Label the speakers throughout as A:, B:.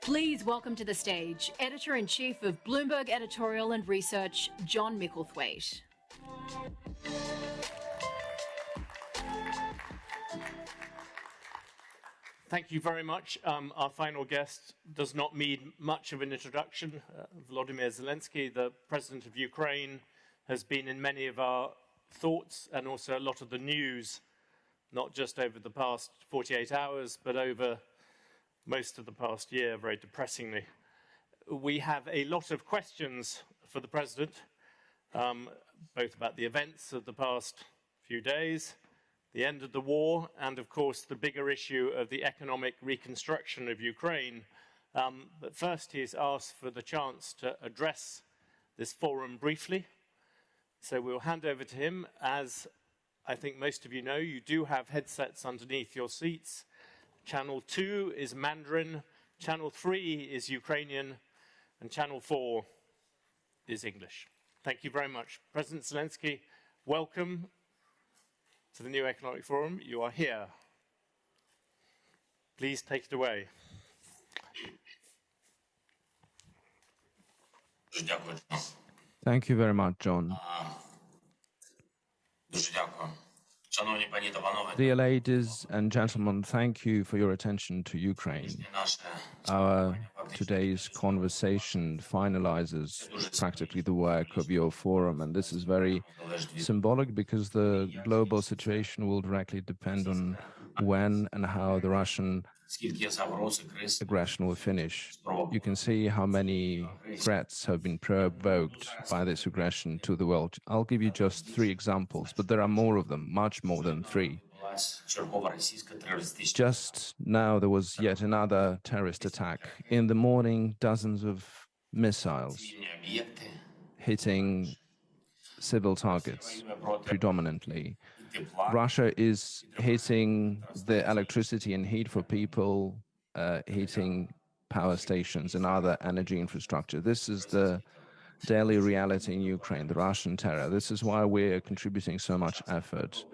A: Please welcome to the stage Editor-in-Chief of Bloomberg Editorial and Research, John Micklethwait.
B: Thank you very much. Our final guest does not need much of an introduction. Volodymyr Zelenskiy, the President of Ukraine, has been in many of our thoughts and also a lot of the news, not just over the past 48 hours, but over most of the past year, very depressingly. We have a lot of questions for the President, both about the events of the past few days, the end of the war, and of course the bigger issue of the economic reconstruction of Ukraine. But first he has asked for the chance to address this forum briefly. So we'll hand over to him. As I think most of you know, you do have headsets underneath your seats. Channel 2 is Mandarin, Channel 3 is Ukrainian, and Channel 4 is English. Thank you very much. President Zelensky, welcome to the New Economic Forum. You are here. Please take it away.
C: Thank you very much, John. Dear ladies and gentlemen, thank you for your attention to Ukraine. Our today's conversation finalizes practically the work of your forum, and this is very symbolic because the global situation will directly depend on when and how the Russian aggression will finish. You can see how many threats have been provoked by this aggression to the world. I'll give you just 3 examples, but there are more of them, much more than 3. Just now there was yet another terrorist attack. In the morning, dozens of missiles hitting civil targets predominantly. Russia is hitting the electricity and heat for people, heating power stations and other energy infrastructure. This is the daily reality in Ukraine, the Russian terror. This is why we're contributing so much effort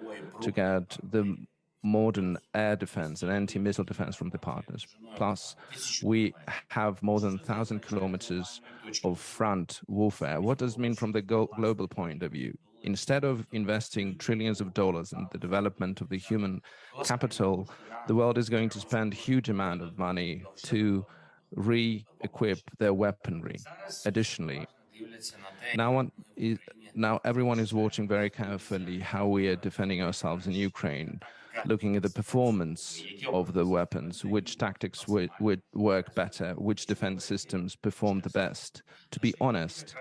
C: to get the modern air defense and anti-missile defense from the partners. Plus, we have more than 1,000 kilometers of front warfare. What does it mean from the global point of view? Instead of investing trillions of dollars in the development of the human capital, the world is going to spend a huge amount of money to re-equip their weaponry. Additionally, now everyone is watching very carefully how we are defending ourselves in Ukraine, looking at the performance of the weapons, which tactics would work better, which defense systems perform the best. To be honest,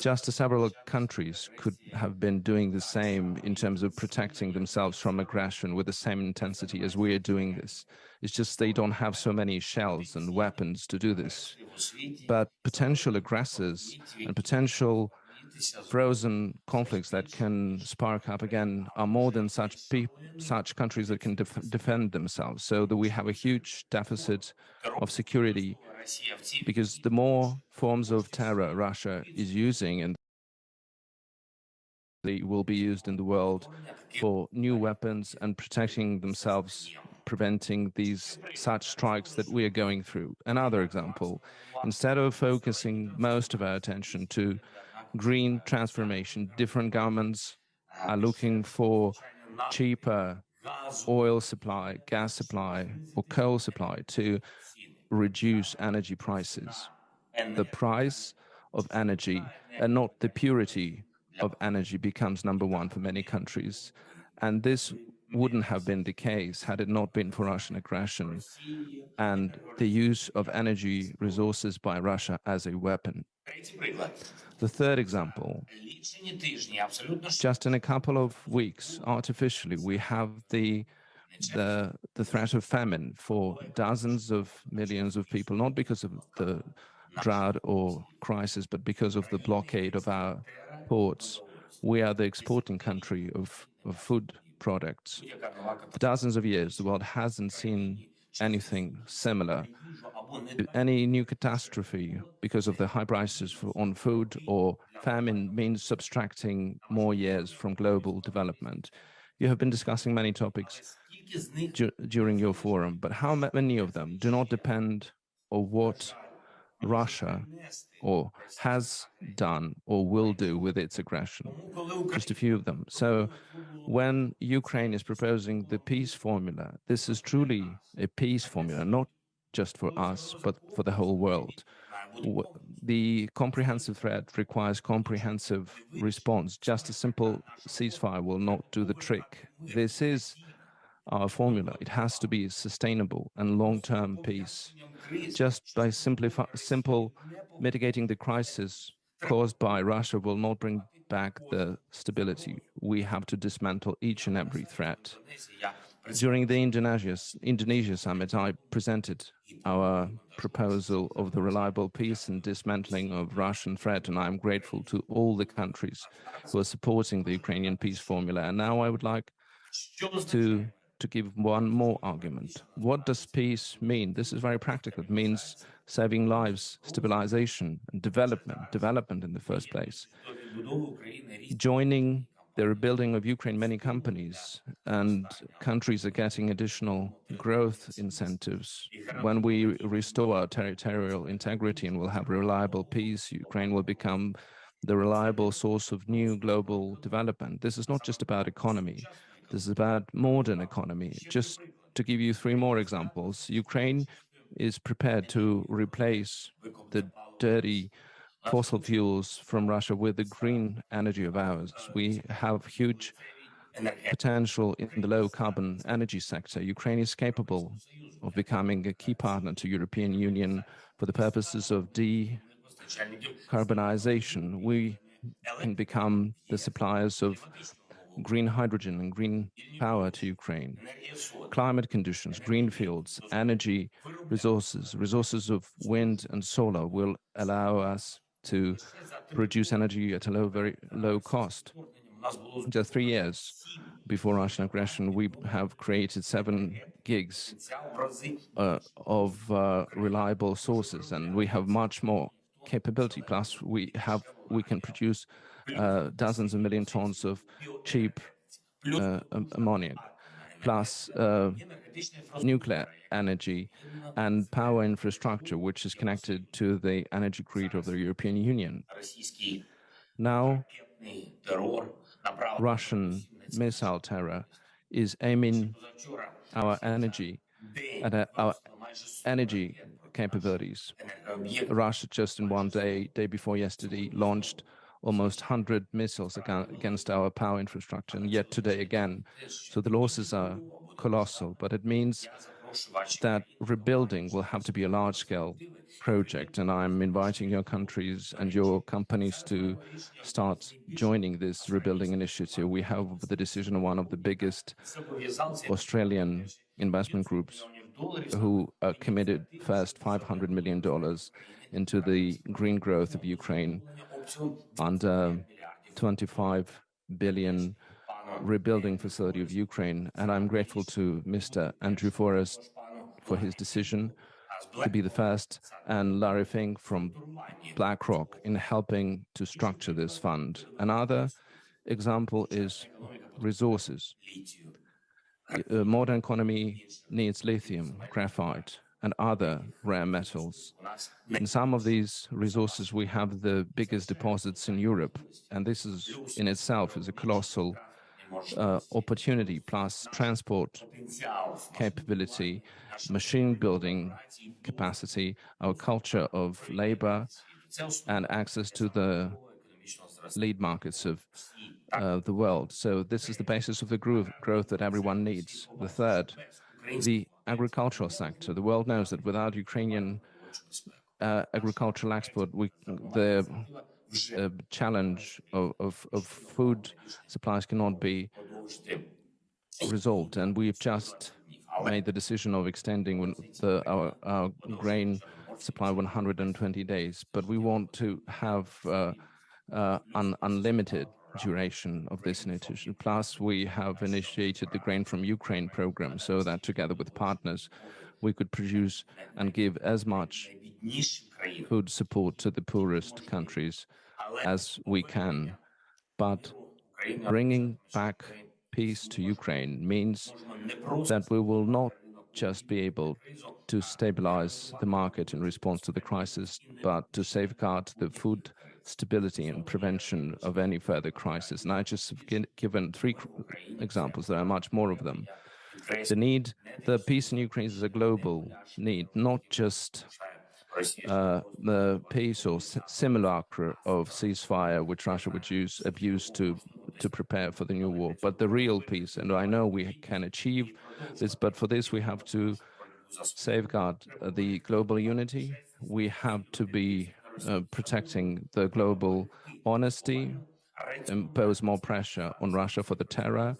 C: just several countries could have been doing the same in terms of protecting themselves from aggression with the same intensity as we are doing this. It's just they don't have so many shells and weapons to do this. But potential aggressors and potential frozen conflicts that can spark up again are more than such countries that can defend themselves. So that we have a huge deficit of security because the more forms of terror Russia is using, and they will be used in the world for new weapons and protecting themselves, preventing these such strikes that we are going through. Another example, instead of focusing most of our attention to green transformation, different governments are looking for cheaper oil supply, gas supply, or coal supply to reduce energy prices. The price of energy and not the purity of energy becomes number 1 for many countries. And this wouldn't have been the case had it not been for Russian aggression and the use of energy resources by Russia as a weapon. The third example, just in a couple of weeks, artificially, we have the threat of famine for dozens of millions of people, not because of the drought or crisis, but because of the blockade of our ports. We are the exporting country of food products. For dozens of years, the world hasn't seen anything similar. Any new catastrophe because of the high prices on food or famine means subtracting more years from global development. You have been discussing many topics during your forum, but how many of them do not depend of what Russia or has done or will do with its aggression. Just a few of them. So when Ukraine is proposing the peace formula, this is truly a peace formula, not just for us, but for the whole world. The comprehensive threat requires comprehensive response. Just a simple ceasefire will not do the trick. This is our formula. It has to be sustainable and long-term peace. Just by simple mitigating the crisis caused by Russia will not bring back the stability. We have to dismantle each and every threat. During the Indonesia summit, I presented our proposal of the reliable peace and dismantling of Russian threat, and I'm grateful to all the countries who are supporting the Ukrainian peace formula. And now I would like to give one more argument. What does peace mean? This is very practical. It means saving lives, stabilization, and development in the first place. Joining the rebuilding of Ukraine, many companies and countries are getting additional growth incentives. When we restore our territorial integrity and will have reliable peace, Ukraine will become the reliable source of new global development. This is not just about economy. This is about modern economy. Just to give you three more examples, Ukraine is prepared to replace the dirty fossil fuels from Russia with the green energy of ours. We have huge potential in the low-carbon energy sector. Ukraine is capable of becoming a key partner to European Union for the purposes of decarbonization. We can become the suppliers of green hydrogen and green power to Ukraine. Climate conditions, green fields, energy resources of wind and solar will allow us to produce energy at a very low cost. Just 3 years before Russian aggression, we have created 7 gigs of reliable sources, and we have much more capability. Plus, we can produce dozens of million tons of cheap ammonia, plus nuclear energy and power infrastructure, which is connected to the energy grid of the European Union. Now, Russian missile terror is aiming our energy at our energy capabilities. Russia just in one day before yesterday, launched almost 100 missiles against our power infrastructure, and yet today again. So the losses are colossal, but it means that rebuilding will have to be a large-scale project, and I'm inviting your countries and your companies to start joining this rebuilding initiative. We have the decision of one of the biggest Australian investment groups who committed first $500 million into the green growth of Ukraine under 25 billion rebuilding facility of Ukraine. And I'm grateful to Mr. Andrew Forrest for his decision to be the first, and Larry Fink from BlackRock in helping to structure this fund. Another example is resources. A modern economy needs lithium, graphite, and other rare metals. In some of these resources, we have the biggest deposits in Europe, and this is in itself is a colossal opportunity, plus transport capability, machine building capacity, our culture of labor, and access to the lead markets of the world. So this is the basis of the growth that everyone needs. The third, the agricultural sector. The world knows that without Ukrainian agricultural export, the challenge of food supplies cannot be resolved. And we've just made the decision of extending our grain supply 120 days, but we want to have unlimited duration of this initiative. Plus, we have initiated the Grain from Ukraine program so that together with partners, we could produce and give as much food support to the poorest countries as we can. But bringing back peace to Ukraine means that we will not just be able to stabilize the market in response to the crisis, but to safeguard the food stability and prevention of any further crisis. And I just have given three examples. There are much more of them. The peace in Ukraine is a global need, not just the peace or simulacra of ceasefire which Russia would abuse to prepare for the new war, but the real peace. And I know we can achieve this, but for this we have to safeguard the global unity. We have to be protecting the global honesty, impose more pressure on Russia for the terror,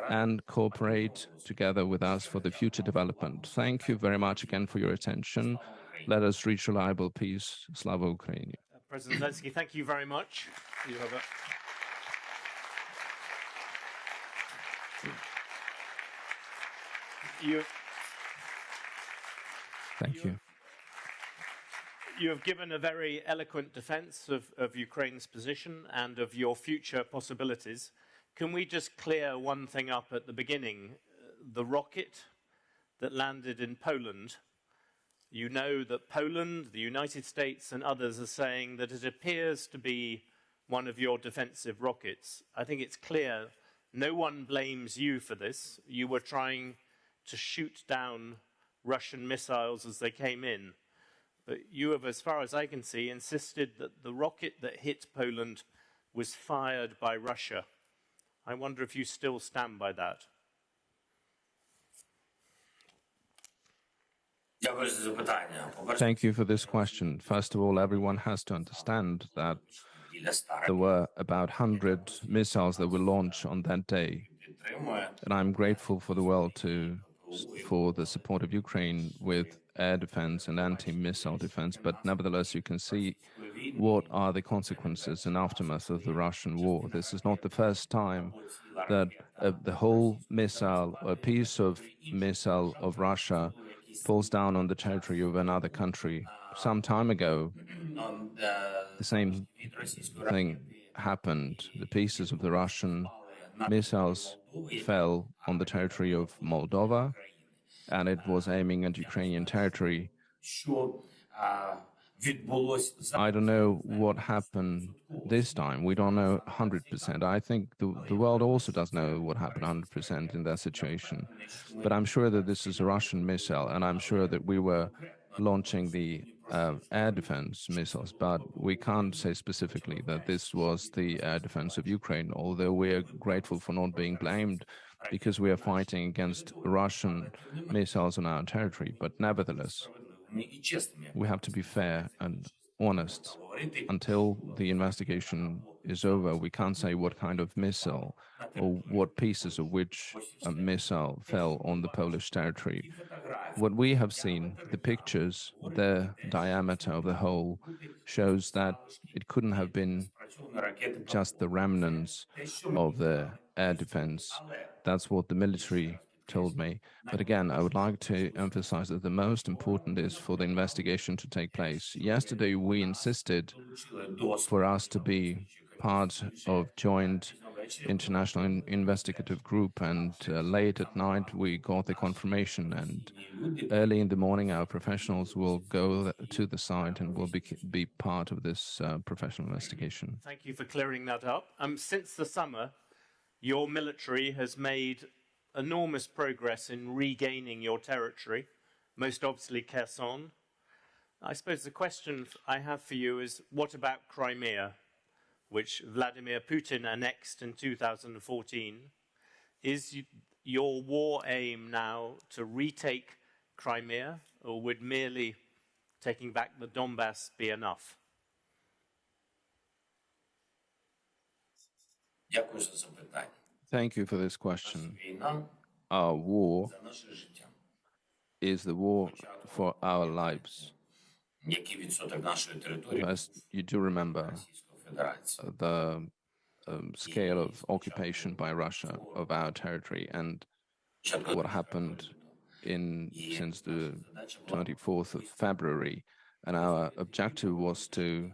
C: and cooperate together with us for the future development. Thank you very much again for your attention. Let us reach reliable peace. Slava Ukraini.
B: President Zelenskiy, thank you very much. You have a...
C: Thank you.
B: You have given a very eloquent defense of Ukraine's position and of your future possibilities. Can we just clear one thing up at the beginning? The rocket that landed in Poland, you know that Poland, the United States and others are saying that it appears to be one of your defensive rockets. I think it's clear no one blames you for this. You were trying to shoot down Russian missiles as they came in. But you have, as far as I can see, insisted that the rocket that hit Poland was fired by Russia. I wonder if you still stand by that.
C: Thank you for this question. First of all, everyone has to understand that there were about 100 missiles that were launched on that day. And I'm grateful for the world for the support of Ukraine with air defense and anti-missile defense. But nevertheless, you can see what are the consequences and aftermath of the Russian war. This is not the first time that the whole missile, a piece of missile of Russia falls down on the territory of another country. Some time ago, the same thing happened. The pieces of the Russian missiles fell on the territory of Moldova, and it was aiming at Ukrainian territory. I don't know what happened this time. We don't know 100%. I think the world also doesn't know what happened 100% in that situation. But I'm sure that this is a Russian missile, and I'm sure that we were launching the air defense missiles, but we can't say specifically that this was the air defense of Ukraine, although we are grateful for not being blamed because we are fighting against Russian missiles on our territory. But nevertheless, we have to be fair and honest. Until the investigation is over, we can't say what kind of missile or what pieces of which missile fell on the Polish territory. What we have seen, the pictures, the diameter of the hole, shows that it couldn't have been just the remnants of the air defense. That's what the military told me. But again, I would like to emphasize that the most important is for the investigation to take place. Yesterday, we insisted for us to be part of joint international investigative group, and late at night we got the confirmation, and early in the morning our professionals will go to the site and will be part of this professional investigation.
B: Thank you for clearing that up. Since the summer, your military has made enormous progress in regaining your territory, most obviously Kherson. I suppose the question I have for you is, what about Crimea, which Vladimir Putin annexed in 2014? Is your war aim now to retake Crimea, or would merely taking back the Donbass be enough?
C: Thank you for this question. Our war is the war for our lives. As you do remember, the scale of occupation by Russia of our territory and what happened since the 24th of February. And our objective was to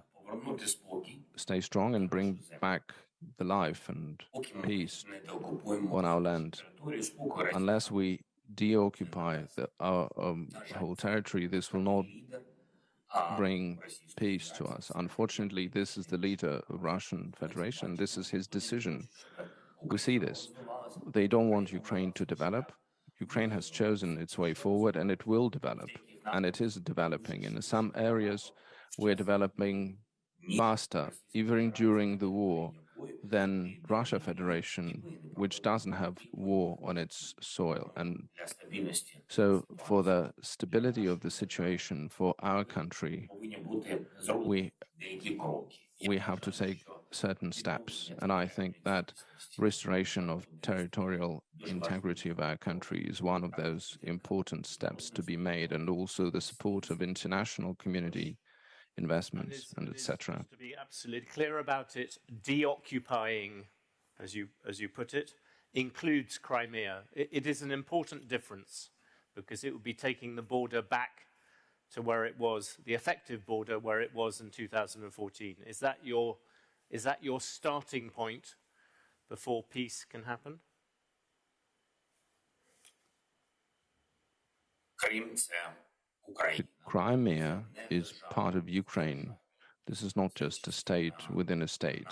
C: stay strong and bring back the life and peace on our land. Unless we deoccupy our whole territory, this will not bring peace to us. Unfortunately, this is the leader of Russian Federation. This is his decision. We see this. They don't want Ukraine to develop. Ukraine has chosen its way forward, and it will develop. And it is developing. In some areas, we're developing faster, even during the war, than Russia Federation, which doesn't have war on its soil. And so for the stability of the situation for our country, we have to take certain steps. And I think that restoration of territorial integrity of our country is one of those important steps to be made, and also the support of international community investments and etc.
B: To be absolutely clear about it, deoccupying, as you put it, includes Crimea. It is an important difference, because it would be taking the border back to where it was, the effective border where it was in 2014. Is that your starting point before peace can happen?
C: The Crimea is part of Ukraine. This is not just a state within a state.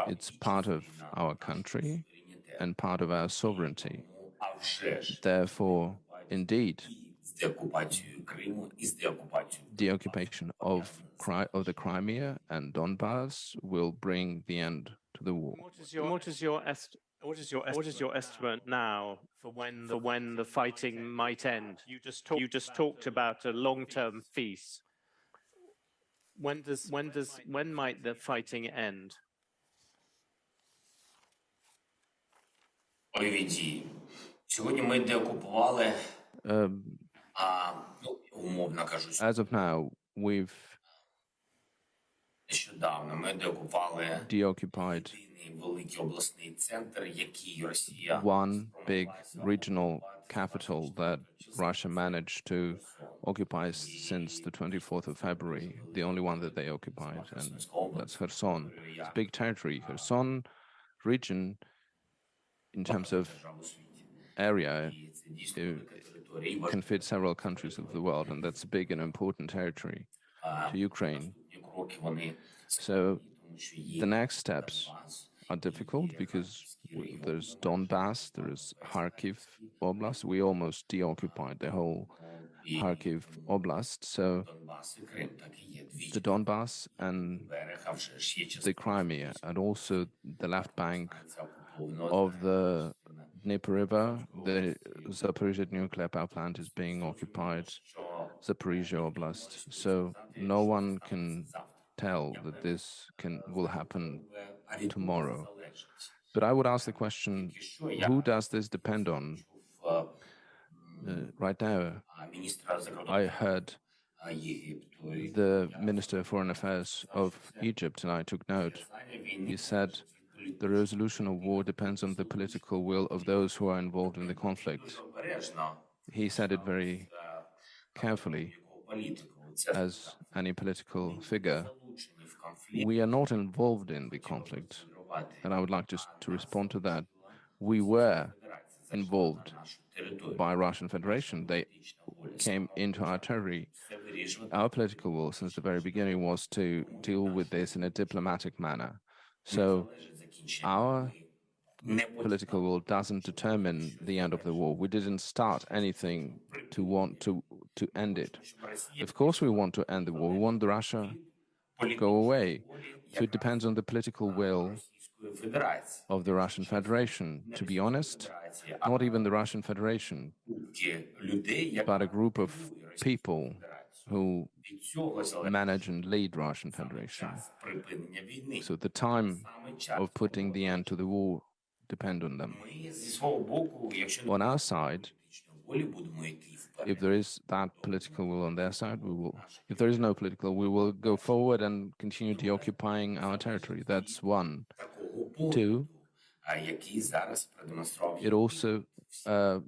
C: It's part of our country and part of our sovereignty. Therefore, indeed, the occupation of the Crimea and Donbass will bring the end to the war.
B: What is your estimate now for when the fighting might end? You just talked about a long-term peace. When might the fighting end?
C: As of now, we've deoccupied one big regional capital that Russia managed to occupy since the 24th of February, the only one that they occupied, and that's Kherson. It's a big territory. Kherson region, in terms of area, can fit several countries of the world, and that's a big and important territory to Ukraine. So the next steps are difficult because there's Donbass, there's Kharkiv Oblast. We almost deoccupied the whole Kharkiv Oblast. So the Donbass and the Crimea, and also the left bank of the Dnieper River, the Zaporizhzhia nuclear power plant is being occupied, Zaporizhzhia Oblast. So no one can tell that this will happen tomorrow. But I would ask the question, who does this depend on? Right now, I heard the Minister of Foreign Affairs of Egypt, and I took note. He said, the resolution of war depends on the political will of those who are involved in the conflict. He said it very carefully, as any political figure. We are not involved in the conflict, and I would like just to respond to that. We were involved by Russian Federation. They came into our territory. Our political will since the very beginning was to deal with this in a diplomatic manner. So our political will doesn't determine the end of the war. We didn't start anything to want to end it. Of course we want to end the war. We want the Russia to go away. So it depends on the political will of the Russian Federation. To be honest, not even the Russian Federation, but a group of people who manage and lead Russian Federation. So the time of putting the end to the war depend on them. On our side, if there is that political will on their side, we will. If there is no political, we will go forward and continue deoccupying our territory. That's one. Two, it also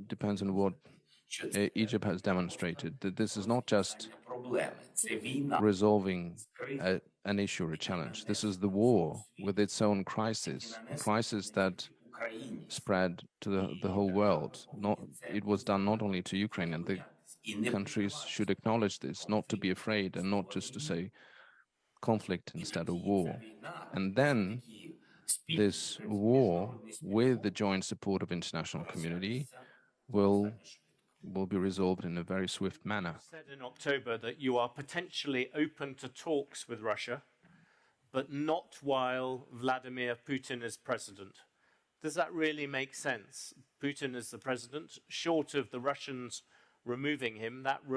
C: depends on what Egypt has demonstrated, that this is not just resolving an issue or a challenge. This is the war with its own crisis, a crisis that spread to the whole world. It was done not only to Ukraine, and the countries should acknowledge this, not to be afraid and not just to say conflict instead of war. And then this war, with the joint support of international community, will be resolved in a very swift manner.
B: You said in October that you are potentially open to talks with Russia, but not while Vladimir Putin is president. Does that really make sense? Putin is the president, short of the Russians removing him. That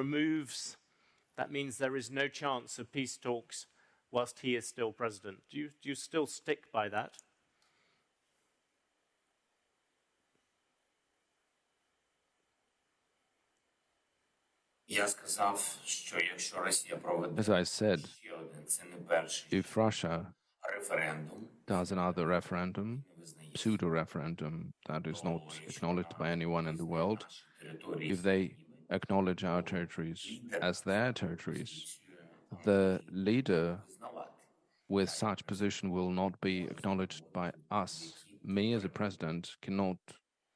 B: means there is no chance of peace talks whilst he is still president. Do you still stick by that?
C: As I said, if Russia does another referendum, pseudo-referendum that is not acknowledged by anyone in the world, if they acknowledge our territories as their territories, the leader with such position will not be acknowledged by us. Me as a president cannot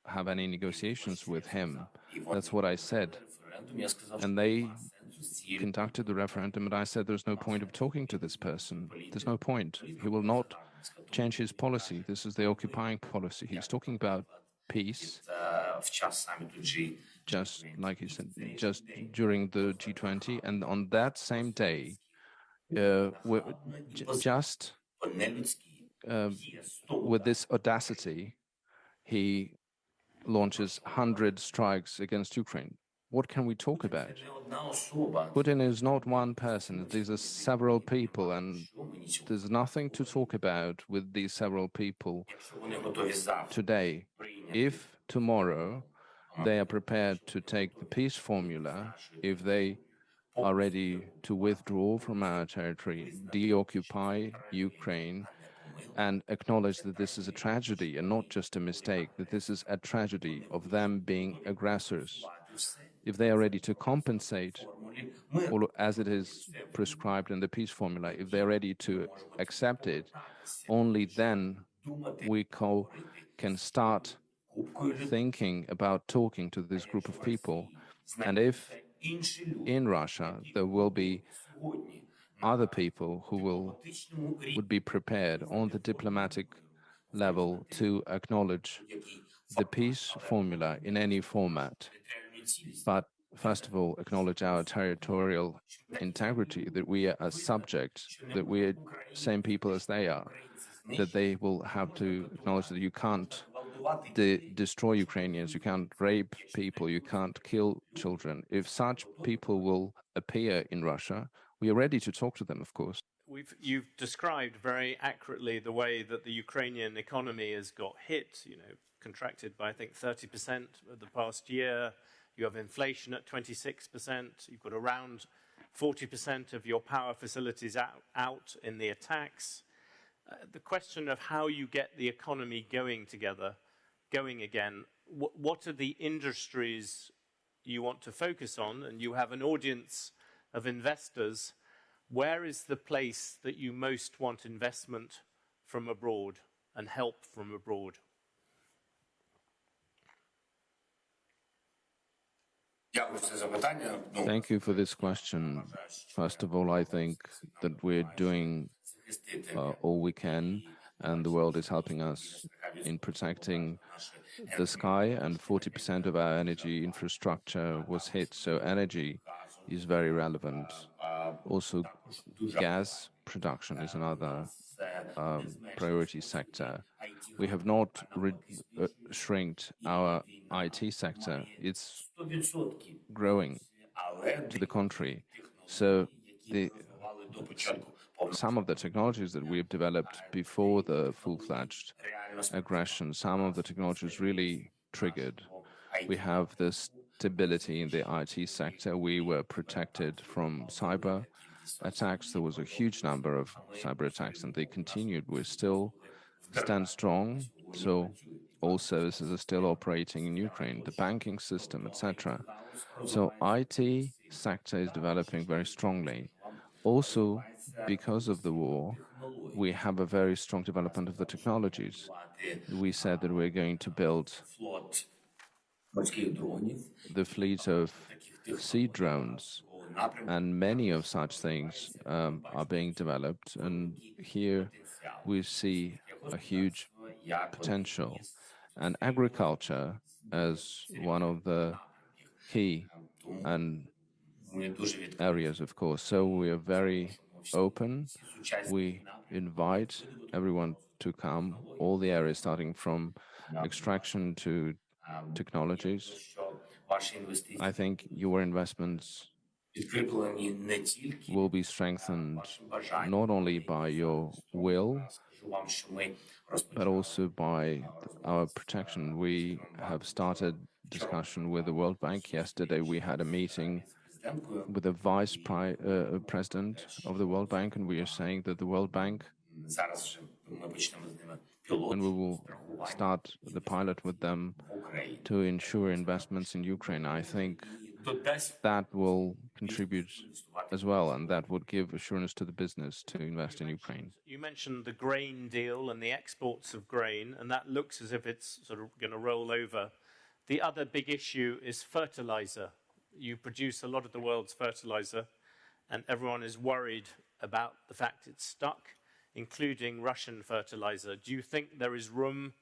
C: have any negotiations with him. That's what I said. And they conducted the referendum, and I said there's no point of talking to this person. There's no point. He will not change his policy. This is the occupying policy. He's talking about peace, just like he said, just during the G20, and on that same day, just with this audacity, he launches 100 strikes against Ukraine. What can we talk about? Putin is not one person. These are several people, and there's nothing to talk about with these several people today. If tomorrow they are prepared to take the peace formula, if they are ready to withdraw from our territory, deoccupy Ukraine, and acknowledge that this is a tragedy and not just a mistake, that this is a tragedy of them being aggressors, if they are ready to compensate, or as it is prescribed in the peace formula, if they're ready to accept it, only then we can start thinking about talking to this group of people. And if in Russia there will be other people who would be prepared on the diplomatic level to acknowledge the peace formula in any format, but first of all acknowledge our territorial integrity, that we are a subject, that we are same people as they are, that they will have to acknowledge that you can't destroy Ukrainians, you can't rape people, you can't kill children. If such people will appear in Russia, we are ready to talk to them, of course.
B: You've described very accurately the way that the Ukrainian economy has got hit, contracted by, I think, 30% of the past year. You have inflation at 26%. You've got around 40% of your power facilities out in the attacks. The question of how you get the economy going again, what are the industries you want to focus on? And you have an audience of investors. Where is the place that you most want investment from abroad and help from abroad?
C: Thank you for this question. First of all, I think that we're doing all we can, and the world is helping us in protecting the sky, and 40% of our energy infrastructure was hit, so energy is very relevant. Also, gas production is another priority sector. We have not shrinked our IT sector. It's growing, to the contrary. So some of the technologies that we have developed before the full-fledged aggression, some of the technologies really triggered. We have the stability in the IT sector. We were protected from cyber attacks. There was a huge number of cyber attacks, and they continued. We still stand strong. So all services are still operating in Ukraine, the banking system, etc. So IT sector is developing very strongly. Also, because of the war, we have a very strong development of the technologies. We said that we're going to build the fleet of sea drones, and many of such things are being developed. And here we see a huge potential. And agriculture as one of the key and areas, of course. So we are very open. We invite everyone to come, all the areas starting from extraction to technologies. I think your investments will be strengthened not only by your will, but also by our protection. We have started discussion with the World Bank. Yesterday we had a meeting with the vice president of the World Bank, and we are saying that the World Bank, and we will start the pilot with them to ensure investments in Ukraine. I think that will contribute as well, and that would give assurance to the business to invest in Ukraine.
B: You mentioned the grain deal and the exports of grain, and that looks as if it's sort of going to roll over. The other big issue is fertilizer. You produce a lot of the world's fertilizer, and everyone is worried about the fact it's stuck, including Russian fertilizer. Do you think there is room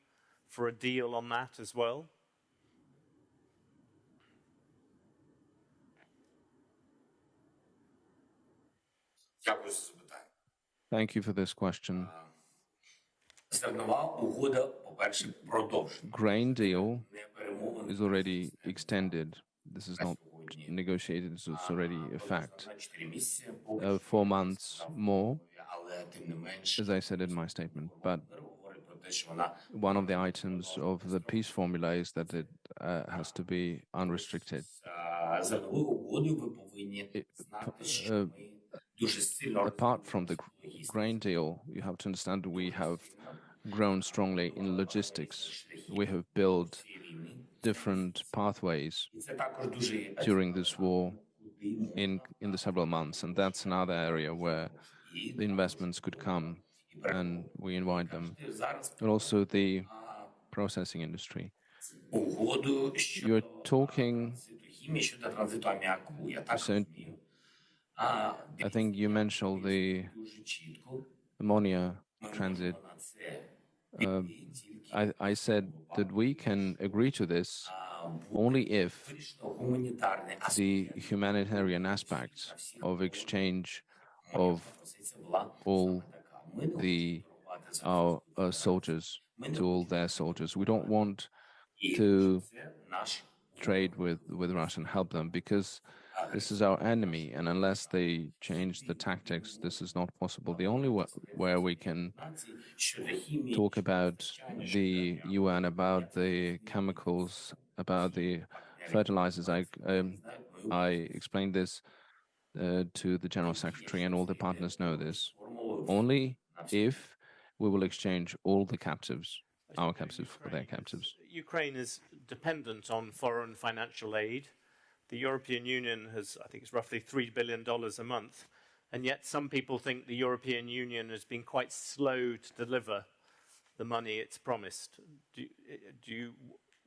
B: for a deal on that as well?
C: Thank you for this question. Grain deal is already extended. This is not negotiated, so it's already a fact. 4 months more, as I said in my statement, but one of the items of the peace formula is that it has to be unrestricted. Apart from the grain deal, you have to understand we have grown strongly in logistics. We have built different pathways during this war in the several months, and that's another area where the investments could come, and we invite them. And also the processing industry. You're talking, so I think you mentioned the ammonia transit. I said that we can agree to this only if the humanitarian aspect of exchange of all our soldiers to all their soldiers. We don't want to trade with Russia and help them, because this is our enemy, and unless they change the tactics, this is not possible. The only where we can talk about the UN, about the chemicals, about the fertilizers, I explained this to the General Secretary, and all the partners know this. Only if we will exchange all the captives, our captives for their captives.
B: Ukraine is dependent on foreign financial aid. The European Union has, I think it's roughly $3 billion a month, and yet some people think the European Union has been quite slow to deliver the money it's promised.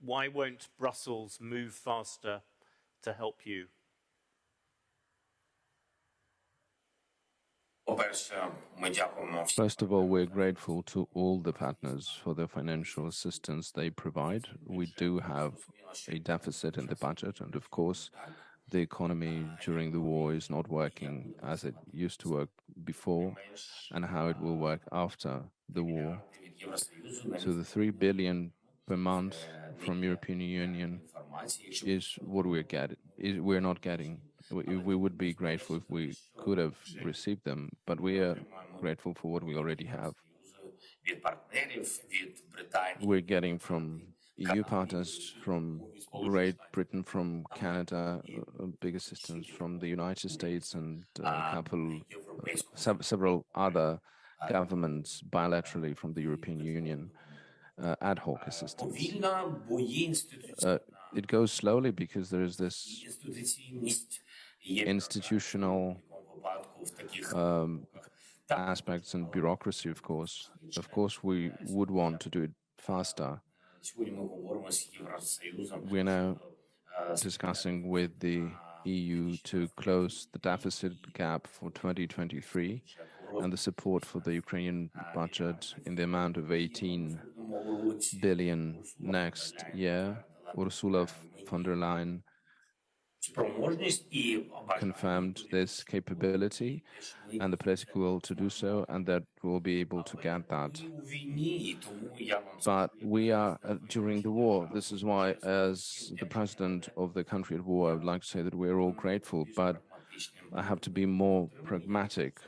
B: Why won't Brussels move faster to help you?
C: First of all, we're grateful to all the partners for the financial assistance they provide. We do have a deficit in the budget, and of course, the economy during the war is not working as it used to work before, and how it will work after the war. So the 3 billion per month from European Union is what we're getting. We're not getting. We would be grateful if we could have received them, but we are grateful for what we already have. We're getting from EU partners, from Great Britain, from Canada, big assistance from the United States, and several other governments bilaterally from the European Union, ad hoc assistance. It goes slowly because there is this institutional aspects and bureaucracy, of course. Of course, we would want to do it faster. We're now discussing with the EU to close the deficit gap for 2023 and the support for the Ukrainian budget in the amount of 18 billion next year. Ursula von der Leyen confirmed this capability and the political will to do so, and that we'll be able to get that. But we are during the war. This is why, as the president of the country at war, I would like to say that we're all grateful, but I have to be more pragmatic.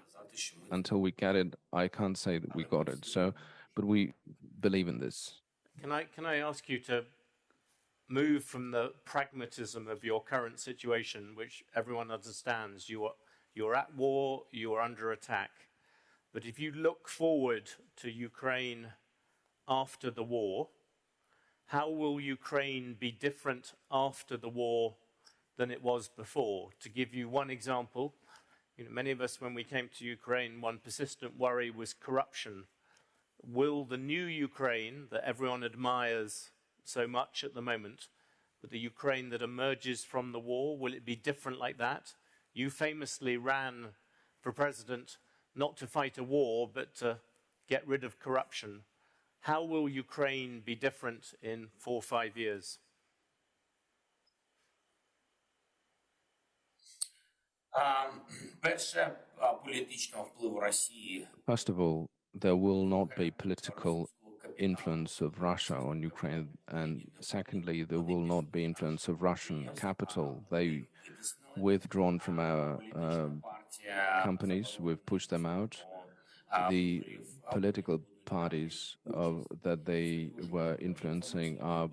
C: Until we get it, I can't say that we got it. So, but we believe in this.
B: Can I ask you to move from the pragmatism of your current situation, which everyone understands? You're at war, you're under attack. But if you look forward to Ukraine after the war, how will Ukraine be different after the war than it was before? To give you one example, many of us, when we came to Ukraine, one persistent worry was corruption. Will the new Ukraine that everyone admires so much at the moment, but the Ukraine that emerges from the war, will it be different like that? You famously ran for president not to fight a war, but to get rid of corruption. How will Ukraine be different in 4 or 5 years?
C: First of all, there will not be political influence of Russia on Ukraine, and secondly, there will not be influence of Russian capital. They withdrawn from our companies. We've pushed them out. The political parties that they were influencing are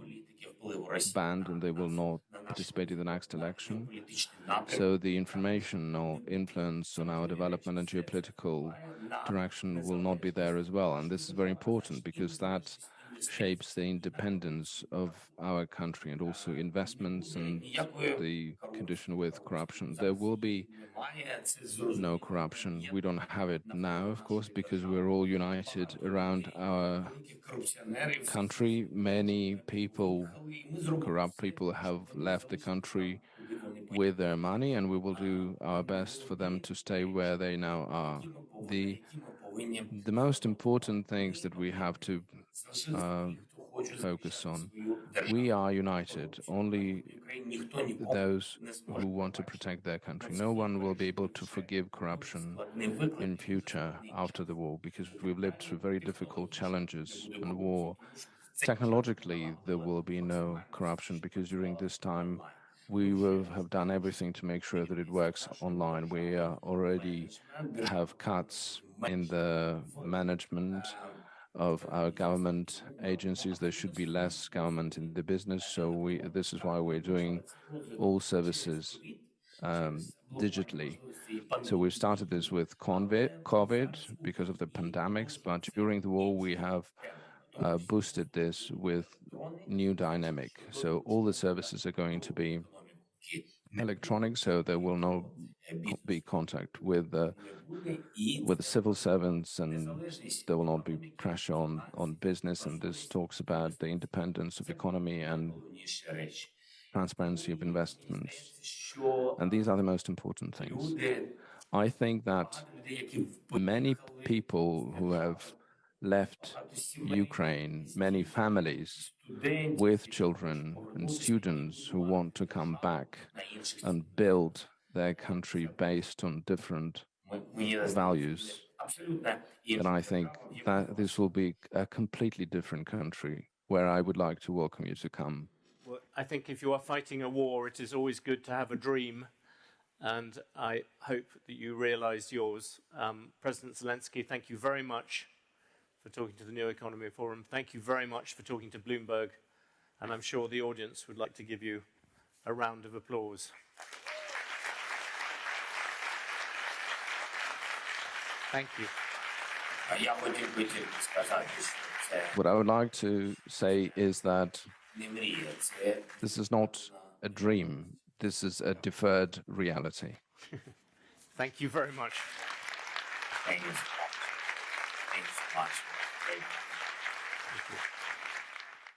C: banned, and they will not participate in the next election. So the informational influence on our development and geopolitical direction will not be there as well. And this is very important because that shapes the independence of our country and also investments and the condition with corruption. There will be no corruption. We don't have it now, of course, because we're all united around our country. Many people, corrupt people, have left the country with their money, and we will do our best for them to stay where they now are. The most important things that we have to focus on. We are united. Only those who want to protect their country. No one will be able to forgive corruption in future after the war, because we've lived through very difficult challenges and war. Technologically, there will be no corruption, because during this time we will have done everything to make sure that it works online. We already have cuts in the management of our government agencies. There should be less government in the business, so this is why we're doing all services digitally. So we've started this with COVID because of the pandemics, but during the war we have boosted this with new dynamic. So all the services are going to be electronic, so there will not be contact with the civil servants, and there will not be pressure on business. And this talks about the independence of economy and transparency of investments. And these are the most important things. I think that many people who have left Ukraine, many families with children and students who want to come back and build their country based on different values. And I think that this will be a completely different country where I would like to welcome you to come.
B: Well, I think if you are fighting a war, it is always good to have a dream, and I hope that you realize yours. President Zelensky, thank you very much for talking to the New Economy Forum. Thank you very much for talking to Bloomberg, and I'm sure the audience would like to give you a round of applause. Thank you.
C: What I would like to say is that this is not a dream. This is a deferred reality.
B: Thank you very much.
D: Thank you so much. Thank you so much. Great.
B: Thank you.